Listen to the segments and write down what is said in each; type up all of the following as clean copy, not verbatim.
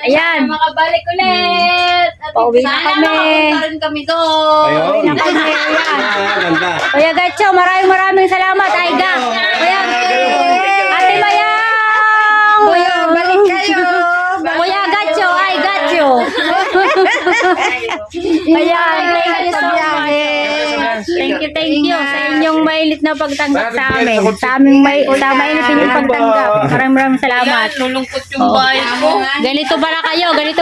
Ayan. Makabalik ulit. Pauwi na kami. Makapunta rin kami doon. Pauwi na kami. Ayan. Ganda. Kuya Gacho, maraming salamat. Aiga. Kuya Ate Mayang. Kuya, balik kayo. Kuya Gacho, ay Gacho. Ayan, thank you so much. Thank you sa inyong mainit na pagtanggap sa amin. Sa mainit inyong pagtanggap. Maraming salamat. Nulungkot yung bahay ko. Ganito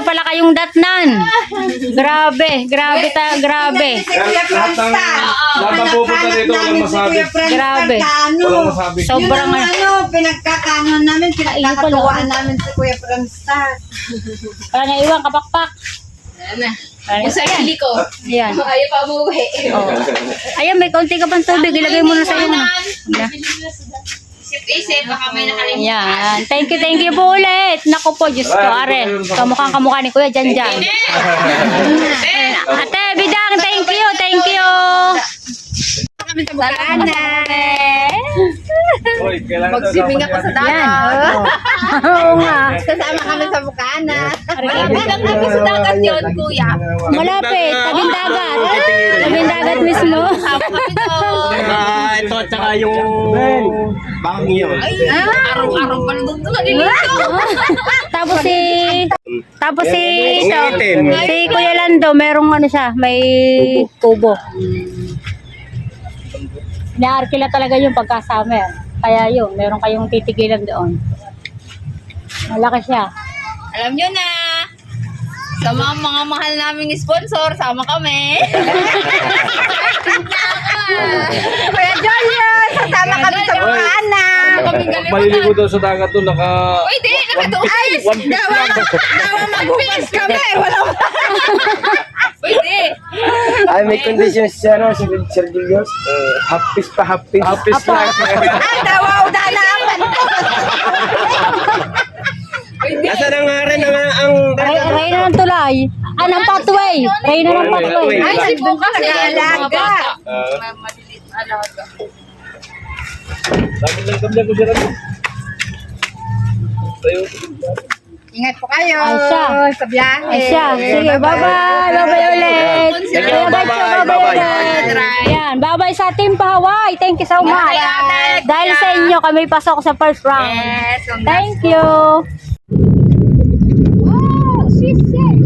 pala kayong datnan. Grabe. Lahat ng pupunta dito walang masabi. Grabe. Walang masabi. Sobrang pinagkakanon namin, pinagkakatuwaan namin si Kuya Franstar. Wala na iwan, kapakpak. Ayan na. Yung sarili ko. Ayan. Ayaw pa umuwi. Oh. Ayan, may kaunti ka pang tubig. Ilagay mo na sa iyo. Isip-isip, baka may nakalimutan. Ayan. Thank you po ulit. Naku po, Diyos ko, are. Kamukhang kamukha ni Kuya Jan. Ate, Bidang, thank you. Kami sa Bukana. Hoy, kailangan Mag-swimming ako sa Yan. dagat. Oo nga. Kasama kami sa Bukana. Bilang kami sa dagat yun, kuya. Malapit, tabing dagat. Tabing dagat mismo. Ito at saka yung bangyo. Araw-araw pa nandun doon. Nalilito. Tapos si Kuya Lando, merong ano siya, may kubo. Inaarkila talaga yung pagka-summer. Kaya yun, meron kayong titigilan doon. Malaki siya. Alam nyo na. Sa mga mahal naming sponsor, sama kami. Kuya Julius, kasama kami sa Bukana. Maliligo daw sa dagat doon, Uy, di, nakatuos. Dawa mag-fist kami. Wala Uy, di. Ay, may conditions siya, no? Si Sir Julius. Hapis pa, hapis. hapis lang. Ay, dawa udanapan. Asa na nga rin ang... Reyna ng tulay. Ng pathway. Reyna ng pathway. Ay, si Buka nag-aalaga. Malilit alaga. Sabi lang kami ko siya rin. Tayo. Ingat po kayo Aisha. sa biyahe. Aisha, sige, bye-bye. Bye-bye ulit. Sige, bye-bye, bye-bye. Ayan, bye-bye sa Team Hawaii. Thank you so much. Dahil sa inyo, kami pasok sa first round. Yes, Thank you. Wow, sweet set.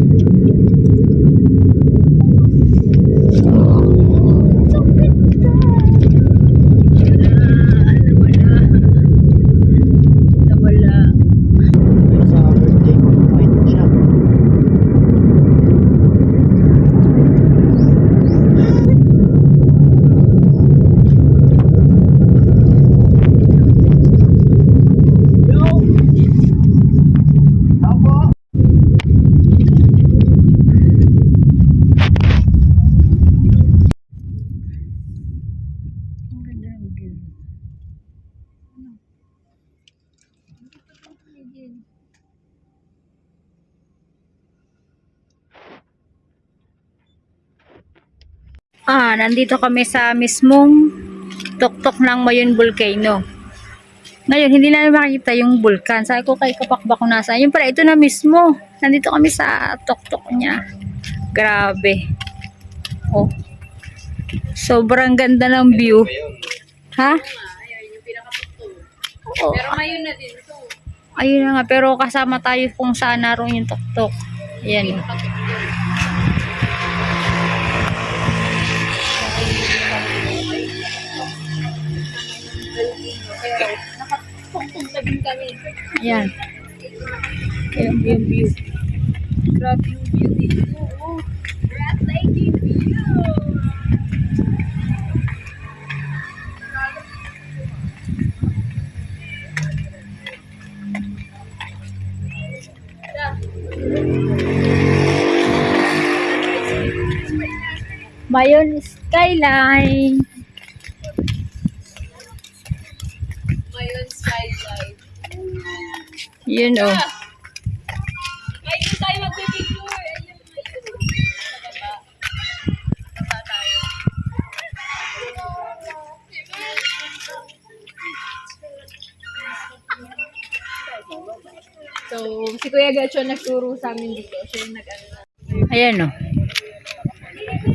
Nandito kami sa mismong tuktok ng Mayon Volcano. Ngayon, hindi namin makikita yung vulkan. Sabi ko kay Kapakbak kung nasa. Yun pala, ito na mismo. Nandito kami sa tuktok niya. Grabe. Oh. Sobrang ganda ng view. Ha? Oo. Pero ngayon na din ito. Ayun na nga, pero kasama tayo kung saan naroon yung tuktok. Ayan. Ayan. Ayan yung view. Grabe yung view dito. Oh. Breathtaking view. Mayon Skyline. Ngayon, skyline. Yun oh. Ngayon tayo mag-picture. Ayun, ayun. Sa baba. Baba tayo. So, si Kuya Gacho nagturo sa amin dito. Siya yung Ayan o.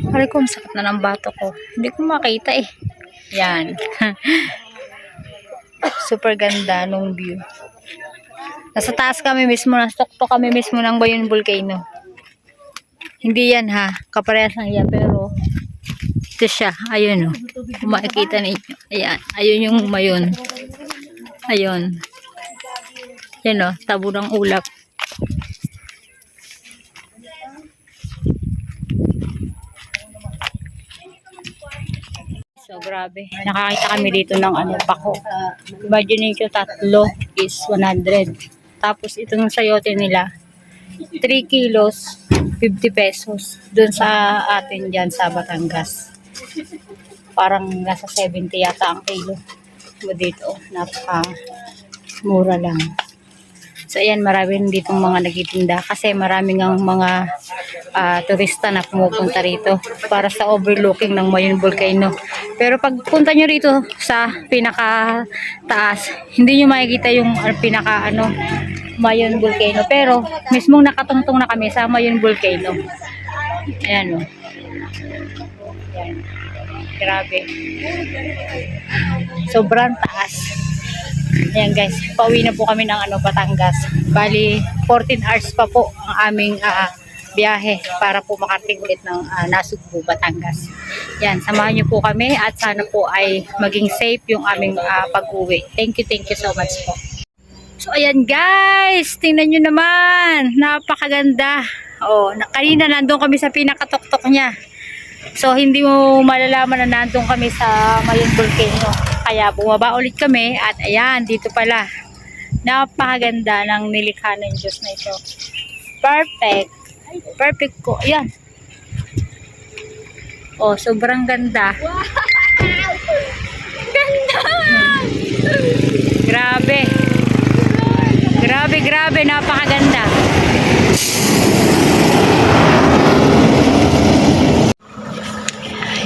Pare ko, sakit na ng bato ko. Hindi ko makita eh. Yan. Super ganda nung view. Nasa taas kami mismo, nasa tuktok kami mismo ng Mayon Volcano. Hindi yan ha, kaparehas lang yan, pero ito siya, ayun o. Kung makikita ninyo, ayan, ayun yung Mayon. Ayun. Yan o, tabo ng ulap. So, grabe. Nakakita kami dito ng pako. Imagine nyo, tatlo is 100. Tapos, itong sayote nila, 3 kilos, 50 pesos. Doon sa atin dyan sa Batangas. Parang nasa 70 yata ang kilo. Dito, napaka mura lang. So, ayan, marami rin ditong mga nagtitinda kasi maraming ang mga turista na pumupunta rito para sa overlooking ng Mayon Volcano. Pero pag punta nyo rito sa pinaka taas, hindi nyo makikita yung pinaka Mayon Volcano. Pero mismong nakatungtong na kami sa Mayon Volcano. Ayan o. Ayan. Grabe. Sobrang taas. Ayan guys, pauwi na po kami ng Batangas. Bali, 14 hours pa po ang aming biyahe para po makarating ulit ng Nasugbu, Batangas. Yan, samahan niyo po kami at sana po ay maging safe yung aming pag-uwi. Thank you so much po. So ayan guys, tingnan nyo naman, napakaganda. Oh, kanina nandun kami sa pinakatuktok niya. So hindi mo malalaman na nandun kami sa Mayon Volcano. Kaya bumaba ulit kami at ayan, dito pala. Napakaganda ng nilikha ng Diyos na ito. Perfect. Perfect ko. Ayan. Oh, sobrang ganda. Wow! Ganda! Grabe. Grabe, napakaganda.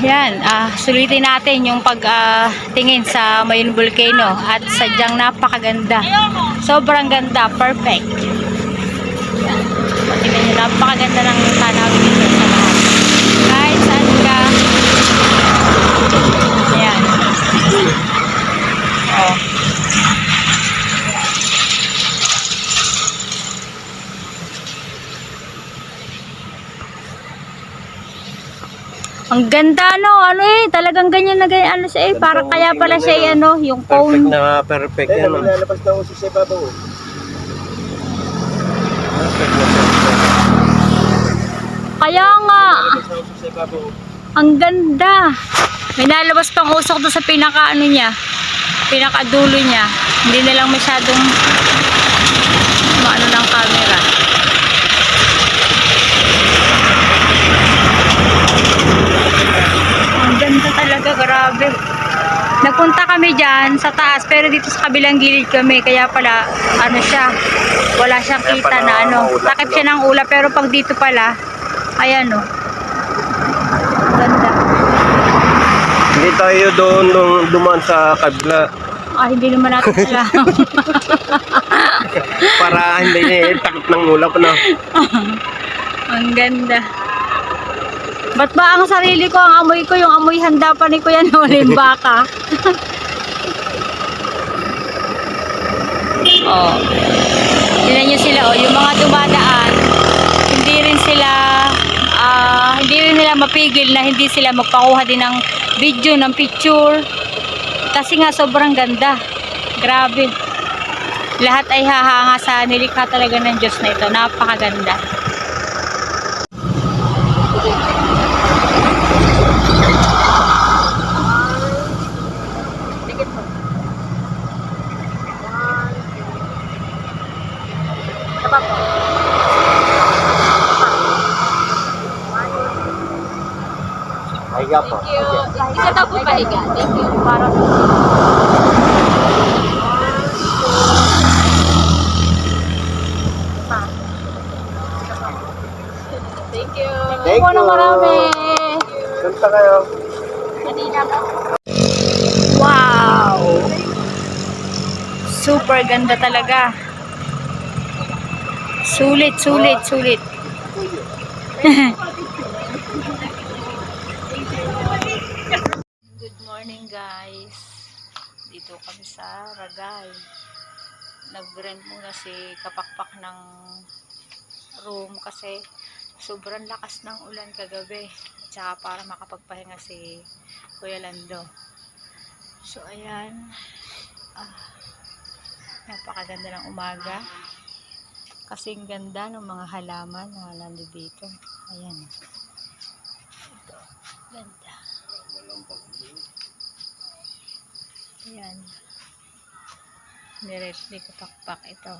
Yan, sulitin natin yung pagtingin sa Mayon Volcano at sadyang napakaganda. Sobrang ganda, perfect. Yan. Tingnan nyo, napakaganda ng tanawin dito sa lahat. Kahit saan ka. Yan. Oh. Ang ganda talagang ganyan na ganyan siya para kaya pala siya yung Perfect cone. na perfect yan. Lalabas na uso sa ibabaw. Kaya nga, ang ganda. May nalabas pang usok doon sa pinaka niya, pinakadulo niya. Hindi na lang masyadong maano ng camera. Ang ganda talaga, grabe. Nagpunta kami dyan sa taas pero dito sa kabilang gilid kami kaya pala siya, wala siyang kita na takip siya ng ulap pero pag dito pala ayan ganda. Hindi tayo doon dumaan sa kabila Hindi naman natin alam. para hindi takip ng ulap Ang ganda. Ba't ba ang sarili ko, ang amoy ko, yung amoy handa pa ni Kuya na walang baka? Oh. Tingnan nyo sila, yung mga dumadaan, hindi rin nila mapigil na hindi sila magpakuha din ng video, ng picture. Kasi nga sobrang ganda. Grabe. Lahat ay hahanga sa nilikha talaga ng Diyos na ito. Napakaganda. Higa po. Isa daw po pahiga. Thank you. Para Thank you. Thank na marami. Kanta kayo. Wow! Super ganda talaga. Sulit, sulit, sulit. Good morning guys. Dito kami sa Ragay. Nag-rent muna si Kapakpak ng room kasi sobrang lakas ng ulan kagabi. Tsaka para makapagpahinga si Kuya Lando. So ayan. Napakaganda ng umaga. Kasing ganda ng mga halaman na nandito dito. Ayan. Ito. Ganda. Ayan. Nirest ni Kapakpak ito.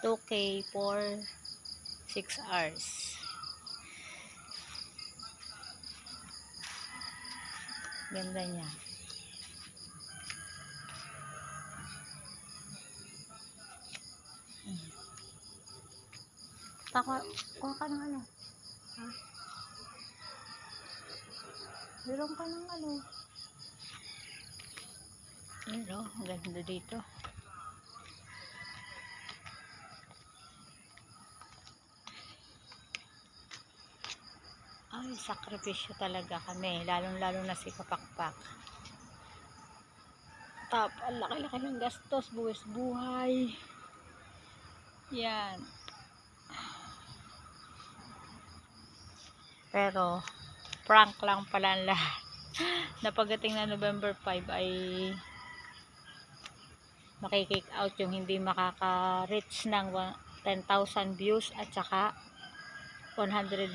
2K for 6 hours. Ganda niya. Kuha ka ng ano? Ha? Meron ka ng ano? Ano? Ganda dito. Ay, sakripisyo talaga kami. Lalong-lalo na si Kapakpak. Ang laki-laki ng gastos. Buwis buhay. Yan. Pero prank lang pala ang lahat. Na pagdating na November 5 ay makikick out yung hindi makaka-reach ng 10,000 views at saka $100.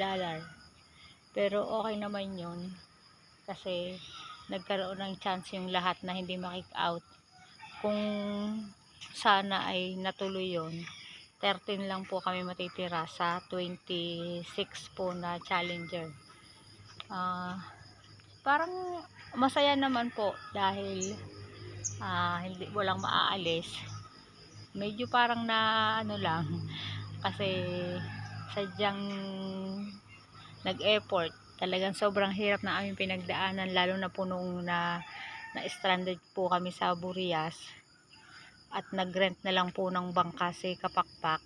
Pero okay naman yun kasi nagkaroon ng chance yung lahat na hindi makick out. Kung sana ay natuloy yun, 13 lang po kami matitira sa 26 po na challenger. Parang masaya naman po dahil hindi walang maaalis. Medyo parang na ano lang kasi sadyang nag-effort. Talagang sobrang hirap na aming pinagdaanan lalo na po nung na-stranded po kami sa Burias. At nag-rent na lang po ng bangka si Kapakpak.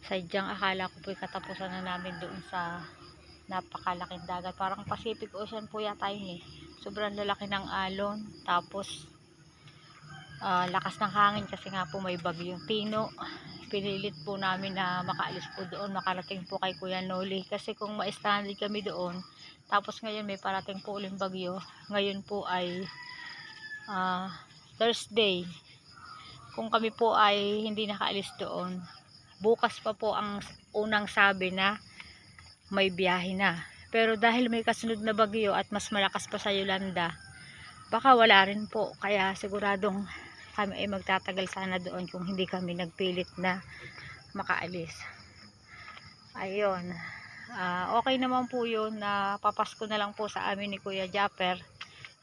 Sadyang akala ko po katapusan na namin doon sa napakalaking dagat. Parang Pacific Ocean po yata yun eh. Sobrang lalaki ng alon. Tapos lakas ng hangin kasi nga po may bagyong Tino. Pinilit po namin na makaalis po doon. Makarating po kay Kuya Noli. Kasi kung ma-stranded kami doon, tapos ngayon may parating po uling bagyo. Ngayon po ay Thursday. Kung kami po ay hindi nakaalis doon, bukas pa po ang unang sabi na may biyahe na. Pero dahil may kasunod na bagyo at mas malakas pa sa Yolanda, baka wala rin po. Kaya siguradong kami ay magtatagal sana doon kung hindi kami nagpilit na makaalis. Ayun. Okay naman po yun na papasko na lang po sa amin ni Kuya Japper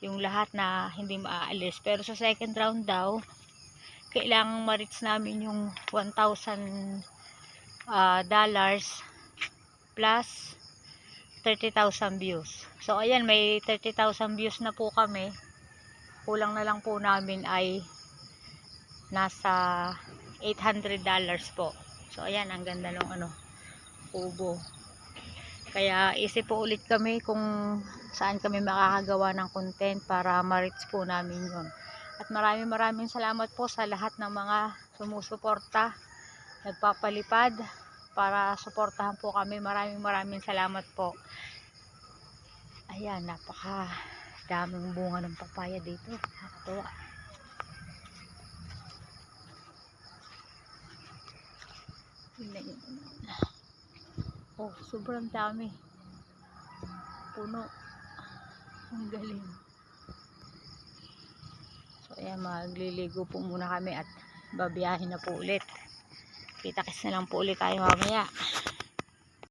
yung lahat na hindi maaalis. Pero sa second round daw, kailangang ma-reach namin yung $1,000 plus 30,000 views. So ayan, may 30,000 views na po kami. Kulang na lang po namin ay nasa $800 po. So ayan, ang ganda ng kubo. Kaya isip po ulit kami kung saan kami makakagawa ng content para ma-reach po namin yun. At maraming salamat po sa lahat ng mga sumusuporta, nagpapalipad para suportahan po kami. Maraming salamat po. Ayan, napaka daming bunga ng papaya dito. Nakakatuwa. Oh, sobrang dami. Puno. Ang galing. So ayan, magliligo po muna kami at babiyahin na po ulit. Kita-kits na lang po ulit tayo mamaya.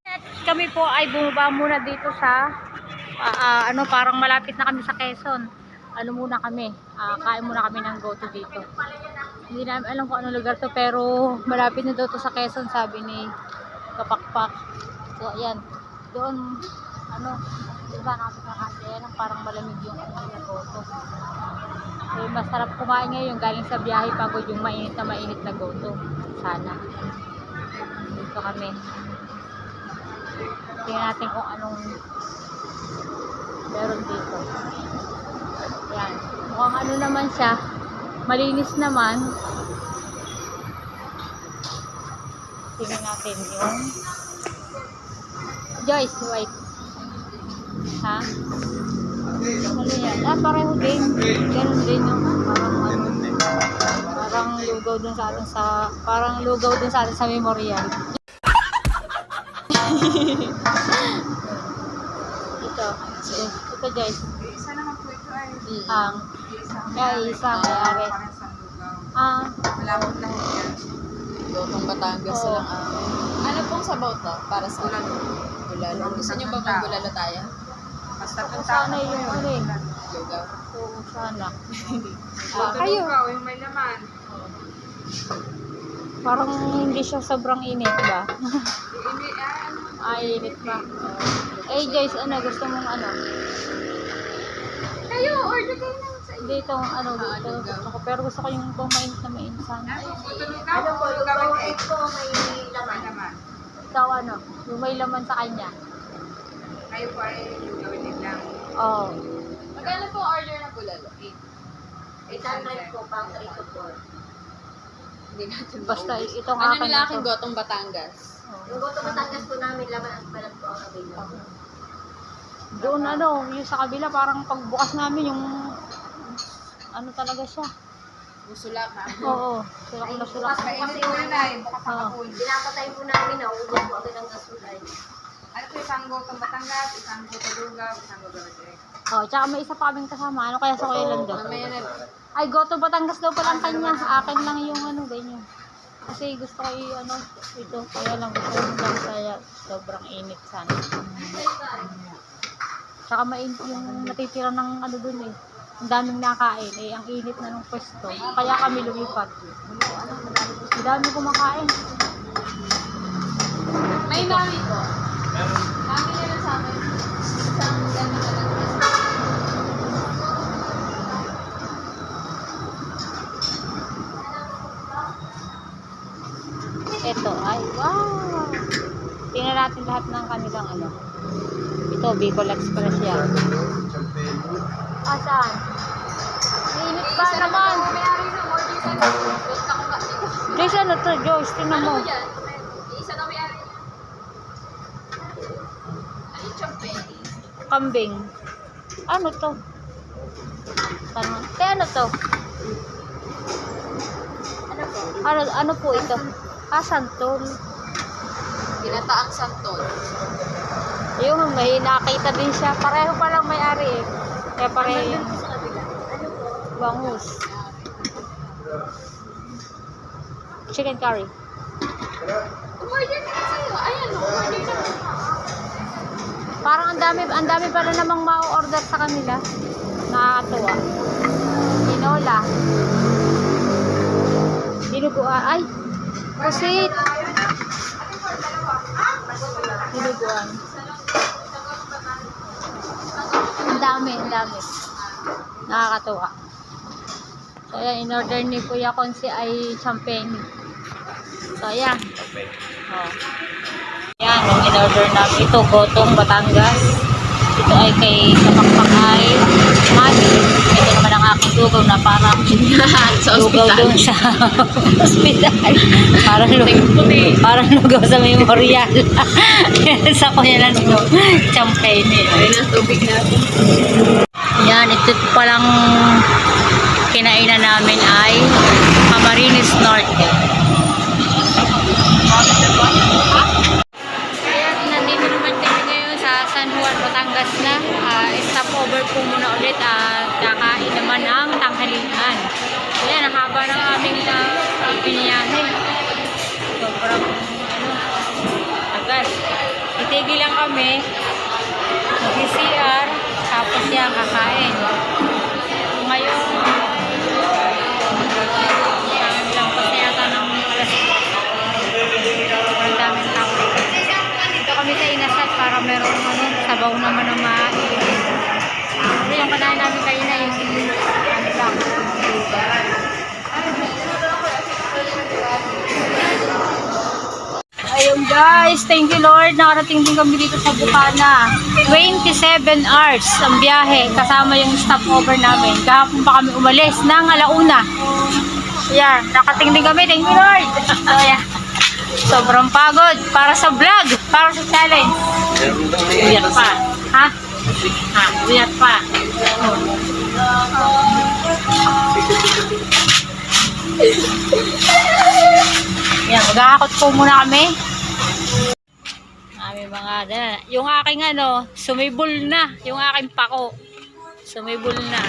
At kami po ay bumaba muna dito sa parang malapit na kami sa Quezon. Muna kami, kain muna kami ng goto dito. Hindi namin alam kung anong lugar to, pero malapit na daw to sa Quezon, sabi ni Kapakpak. So ayan, doon Diba nakakasaya ng parang malamig yung goto. Eh, masarap kumain ngayon galing sa biyahe pagod yung mainit na goto. Sana. Dito kami. Tingnan natin kung anong meron dito. Yan. Mukhang ano naman siya. Malinis naman. Tingnan natin yung Joyce, wait. Ha? Ano yan? Ah, pareho din. Ganun din yung parang ano. Parang lugaw dun sa atin sa memorial. Ito Joyce. Isa naman po ito ay. Isa may-ari. Malapot lang yan. Gotong Batangas Oo. lang ang... Ano pong sabaw to? Para sa... Bulalo. Gusto niyo ba may bulalo tayo? Basta Kung sana yung ano eh. Lugaw. Oo, sana. Kayo. Yung may laman. Parang hindi siya sobrang init ba? Hindi, Init pa. Eh Joyce, ano gusto mong ano? Kayo, order kayo na sa Dito, ano dito. Gusto ko, pero gusto ko yung pang mainit na mainit sana. Ano po, yung gawin egg po, may laman. Ikaw ano? Yung may laman sa kanya. Kayo po ay yung gawin egg lang. Oo. Magkano po order na bulalo? 800 po, pang 3 to 4. Hindi natin Basta maubos. itong Ano akin nila na aking to. Gotong Batangas? Yung goto Batangas po namin, laman at balat po ang available. Doon ano, yung sa kabila parang pagbukas namin yung ano talaga siya. Busulak ha? Oo. Sulak na sulak. Kasi yun na eh, bukas ang Oo. kapul. Pinapatay po namin, naubos po agad ang gasulay. Ano po, isang gotong Batangas, isang goto Lugaw, isang goto egg. Oh, tsaka may isa pa kaming kasama. Ano kaya sa Kuya Lando? Mamaya na. Ay, Goto Batangas daw pala ang kanya. Akin lang yung ano, ganyan. Kasi gusto ko yung ano, ito. Kaya lang gusto ko lang kaya sobrang init sana. Tsaka mainit yung natitira ng ano dun eh. Ang daming nakain eh. Ang init na ng pwesto. Kaya kami lumipat. Ang dami kumakain. May mami po. Mami nila sa akin. Isang gano'n na lang. Ito ay, wow! Tingnan natin lahat ng kanilang ano. Ito, Bicol Express yan. Saan? Init pa naman. May-ari na order ka na. Gusto ko ba? Joyce, ano to? Joyce, tingnan Ano mo. mo dyan? Isa na may-ari. Ano yung champagne? Kambing. Ano to? Tanong. Ano to? Ano po ito? Santol. Ginataang santol. Yung may nakita din siya. Pareho pa lang may-ari eh. Kaya pareho yung bangus. Chicken curry. Umorder ka na sa'yo. Ayan o, umorder ka na. Parang ang dami pala namang ma-order sa kanila. Nakakatuwa. Tinola. Dinuguan. Ay! Pusit! Dinuguan. Ang dami. Nakakatuwa. So, ayan, in-order ni Kuya Konsi ay champagne. So, ayan. Oh. Ayan, yung in-order namin. Ito, Gotong Batangas. Ito ay kay Kapakpak ay Mali. Ito naman ang aking lugaw na parang Sa lugaw ospital. doon sa hospital. Parang lugaw sa memorial. Sa Kuya lang yung champagne. Ayun ang tubig natin. Yan, ito palang kinainan namin ay Camarines Norte. Ayan, nandito naman kami ngayon sa San Juan, Batangas na. Stopover po muna ulit at kakain naman ang tanghalian. Ayan, ang haba ng aming biniyahe. Sobrang agad. Itigil lang kami. Mag-CR. Tapos yan, kakain. Ngayon, lang kasi yata ng alas. Ang daming tao. Dito kami sa Inasal para merong ano, sa sabaw naman ng mainit. Ito yung kanain namin kayo na yung ano lang. Ayun guys, thank you Lord. Nakarating din kami dito sa Bukana. 27 hours ang biyahe kasama yung stopover namin. Kahapon pa kami umalis ng alauna. Ayan, nakating din kami. Thank you Lord. Ayan. Sobrang pagod. Para sa vlog. Para sa challenge. Uyak pa. Ha? Ha? Uyak pa. Ayan, maghahakot po muna kami. Yung aking ano, sumibol na. Yung aking pako. Sumibol na.